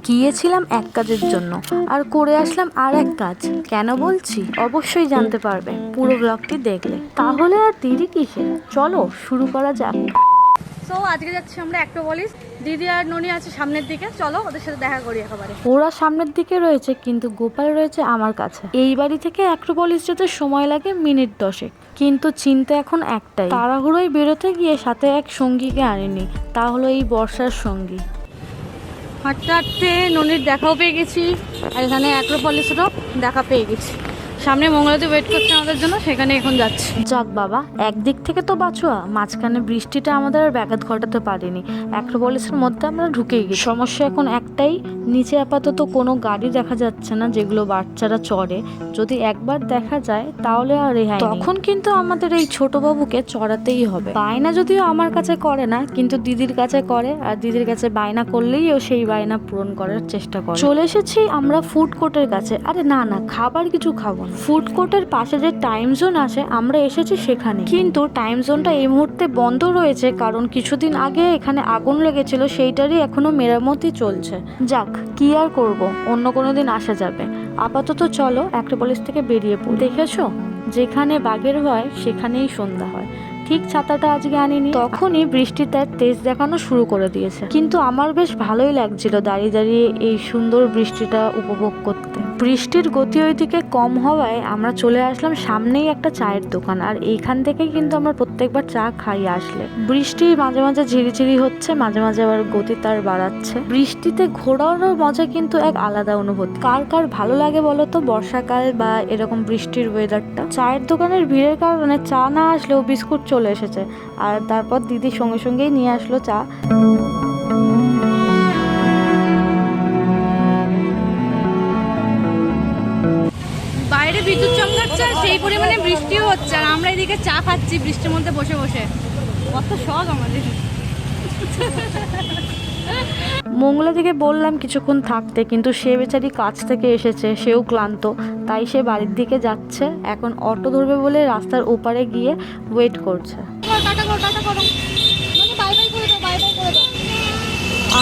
গিয়েছিলাম এক কাজের জন্য আর করে আসলাম আর এক কাজ। কেন বলছি অবশ্যই জানতে পারবে পুরো ব্লগটি দেখলে। তাহলে আর দেরি কিসে, চলো শুরু করা যাক। সো আজকে যাচ্ছি আমরা অ্যাক্রোপলিস। দিদি আর ননি আছে সামনের দিকে, চলো ওদের সাথে দেখা করি একেবারে। ওরা সামনের দিকে রয়েছে কিন্তু গোপাল রয়েছে আমার কাছে। এই বাড়ি থেকে অ্যাক্রোপলিস যেতে সময় লাগে মিনিট 10, কিন্তু চিন্তা এখন একটাই, তাড়াহুড়োয় বেরোতে গিয়ে সাথে এক সঙ্গীকে আনিনি, তা হলো এই বর্ষার সঙ্গী। হাঁটতে হাঁটতে ননির দেখাও পেয়ে গেছি আর এখানে অ্যাক্রোপলিসেরও দেখা পেয়ে গেছি। সামনে মঙ্গলাতে ওয়েট করছে আমাদের জন্য, সেখানে এখন যাচ্ছি। যাক বাবা, একদিক থেকে তো বাঁচোয়া, মাঝখানে বৃষ্টিটা আমাদের আর ব্যাঘাত ঘটাতে পারেনি। অ্যাক্রোপলিসের মধ্যে আমরা ঢুকেই গেছি। সমস্যা এখন একটাই, নিচে আপাতত কোনো গাড়ি দেখা যাচ্ছে না যেগুলো বাচ্চারা চড়ে। যদি একবার দেখা যায় তাহলে আর রেহাই নেই। তখন কিন্তু আমাদের এই ছোট বাবুকে চড়াতেই হবে। বায়না যদিও আমার কাছে করে না, কিন্তু দিদির কাছে করে, আর দিদির কাছে বায়না করলেই ও সেই বায়না পূরণ করার চেষ্টা করে। চলে এসেছি আমরা ফুড কোর্টের কাছে। আরে না না, খাবার কিছু খাবো না। ফুড কোর্টের পাশে যে টাইম জোন আছে আমরা এসেছি সেখানে, কিন্তু টাইম জোনটা এই মুহূর্তে বন্ধ রয়েছে, কারণ কিছুদিন আগে এখানে আগুন লেগেছিল, সেইটারই এখনো মেরামতি চলছে। যাক, কি আর করব, অন্য কোনো দিন আসা যাবে। আপাতত চলো অ্যাক্রোপলিস থেকে বেরিয়ে পড়ি। দেখেছো, যেখানে বাঘের ভয় সেখানেই সন্ধ্যা হয়। ঠিক ছাতাটা আজকে আনিনি, তখনই বৃষ্টি তার তেজ দেখানো শুরু করে দিয়েছে। কিন্তু আমার বেশ ভালোই লাগছিল দাঁড়িয়ে দাঁড়িয়ে এই সুন্দর বৃষ্টিটা উপভোগ করতে। বৃষ্টির গতি ওইদিকে কম হওয়ায় আমরা চলে আসলাম সামনেই একটা চায়ের দোকান, আর এইখান থেকেই কিন্তু আমরা প্রত্যেকবার চা খাই আসলে। বৃষ্টি মাঝে মাঝে ঝিরিঝিরি হচ্ছে, মাঝে মাঝে আবার গতি তার বাড়াচ্ছে। বৃষ্টিতে ঘোরানোর মজা কিন্তু এক আলাদা অনুভূতি। কার কার ভালো লাগে বলো তো বর্ষাকাল বা এরকম বৃষ্টির ওয়েদারটা? চায়ের দোকানের ভিড়ের কারণে চা না আসলেও বিস্কুট চলে এসেছে, আর তারপর দিদি সঙ্গে সঙ্গেই নিয়ে আসলো চা। বাইরে বিদ্যুৎ চমকাচ্ছে আর সেই পরিমাণে বৃষ্টিও হচ্ছে, আর আমরা এদিকে চা খাচ্ছি বৃষ্টির মধ্যে বসে বসে। কত শখ আমাদের। মঙ্গলা থেকে বললাম কিছুক্ষণ থাকতে, কিন্তু সে বেচারি কাজ থেকে এসেছে, সেও ক্লান্ত, তাই সে বাড়ির দিকে যাচ্ছে। এখন অটো ধরবে বলে রাস্তার ওপারে গিয়ে ওয়েট করছে।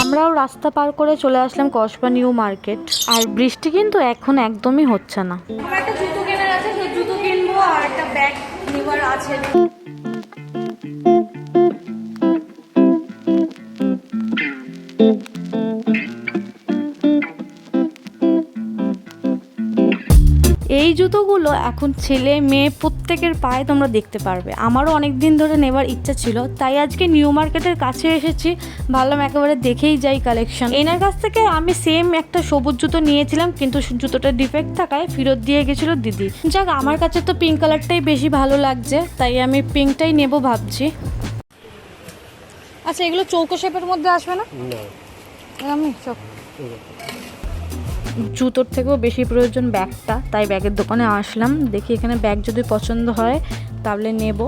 আমরাও রাস্তা পার করে চলে আসলাম কসবা নিউ মার্কেট, আর বৃষ্টি কিন্তু এখন একদমই হচ্ছে না। আমার একটা জুতো কেনার আছে, সেই জুতো কিনবো আর একটা ব্যাগ নেবার আছে। এই জুতোগুলো এখন ছেলে মেয়ে প্রত্যেকের পায়ে তোমরা দেখতে পারবে। আমারও অনেক দিন ধরে নেবার ইচ্ছা ছিল, তাই আজকে নিউ মার্কেটের কাছে এসেছি। ভাবলাম একেবারে দেখেই যাই কালেকশন। এনার কাছ থেকে আমি সেম একটা সবুজ জুতো নিয়েছিলাম, কিন্তু জুতোটা ডিফেক্ট থাকায় ফেরত দিয়ে গেছিলো দিদি। যাক, আমার কাছে তো পিঙ্ক কালারটাই বেশি ভালো লাগছে, তাই আমি পিঙ্কটাই নেব ভাবছি। আচ্ছা, এগুলো চৌকো শেপের মধ্যে আসবে না? আমি জুতোর থেকেও বেশি প্রয়োজন ব্যাগটা, তাই ব্যাগের দোকানে আসলাম। দেখি এখানে ব্যাগ যদি পছন্দ হয় তাহলে নেব।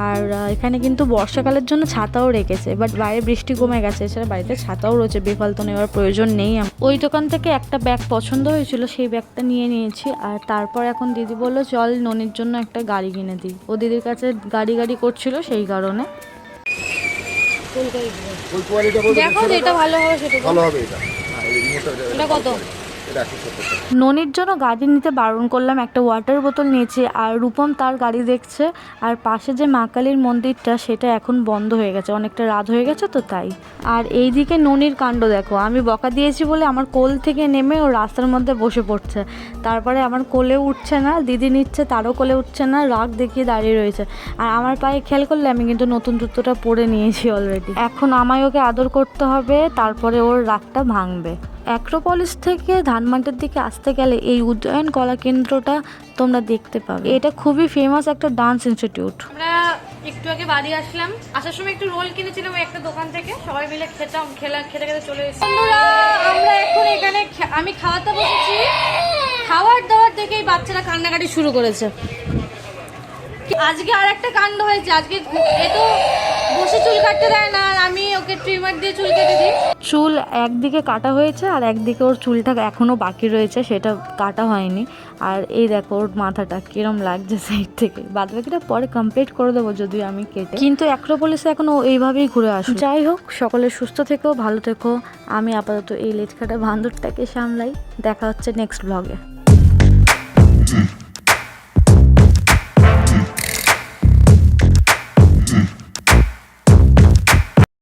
আর এখানে কিন্তু বর্ষাকালের জন্য ছাতাও রেখেছে, বাট বাইরে বৃষ্টি কমে গেছে, এছাড়া বাড়িতে ছাতাও রয়েছে, বেফালতু নেওয়ার প্রয়োজন নেই। ওই দোকান থেকে একটা ব্যাগ পছন্দ হয়েছিল, সেই ব্যাগটা নিয়ে নিয়েছি। আর তারপর এখন দিদি বললো চল ননির জন্য একটা গাড়ি কিনে দিই। ও দিদির কাছে গাড়ি করছিল, সেই কারণে। দেখো যেটা ভালো হবে সেটা ভালো হবে। এটা কত? ননির জন্য গাড়ি নিতে বারণ করলাম, একটা ওয়াটার বোতল নিয়েছি। আর রূপম তার গাড়ি দেখছে। আর পাশে যে মা কালীর মন্দিরটা সেটা এখন বন্ধ হয়ে গেছে, অনেকটা রাত হয়ে গেছে তো তাই। আর এইদিকে ননির কাণ্ড দেখো, আমি বকা দিয়েছি বলে আমার কোল থেকে নেমে ও রাস্তার মধ্যে বসে পড়ছে। তারপরে আমার কোলে উঠছে না, দিদি নিচ্ছে তারও কোলে উঠছে না, রাগ দেখিয়ে দাঁড়িয়ে রয়েছে। আর আমার পায়ে খেয়াল করলে আমি কিন্তু নতুন জুতোটা পরে নিয়েছি অলরেডি। এখন আমায় ওকে আদর করতে হবে, তারপরে ওর রাগটা ভাঙবে। অ্যাক্রোপলিস থেকে ধানমান্ডির দিকে আসতে গেলে এই উদয়ন কলা কেন্দ্রটা তোমরা দেখতে পাবে। এটা খুবই ফেমাস একটা ডান্স ইনস্টিটিউট। আমরা একটু আগে বাড়ি আসলাম, আসার সময় একটু রোল কিনেছিলাম একটা দোকান থেকে, সবাই মিলে খেতাম, খেতে খেতে চলে এসেছি। বন্ধুরা, আমরা এখন এখানে আমি খাওয়াতে বসেছি। খাওয়ার দাওয়ার দেখেই বাচ্চারা কান্নাকাটি শুরু করেছে। আজকে আর একটা কাণ্ড হয়েছে। আজকে এ তো বসে বেশি চুল কাটতে দেয় না, আর আমি ওকে ট্রিমার দিয়ে চুল কেটে দিই। চুল একদিকে কাটা হয়েছে আর একদিকে ওর চুলটা এখনো বাকি রয়েছে, সেটা কাটা হয়নি। আর এই দেখো ওর মাথাটা কিরম লাগছে সাইড থেকে। বাদ বাকিটা পরে কমপ্লিট করে দেবো যদি আমি কেটে, কিন্তু অ্যাক্রোপলিসে এখন ও এইভাবেই ঘুরে আসে। যাই হোক, সকলে সুস্থ থেকো, ভালো থেকো। আমি আপাতত এই লেজ কাটা বান্দরটাকে সামলাই। দেখা হচ্ছে নেক্সট ব্লগে।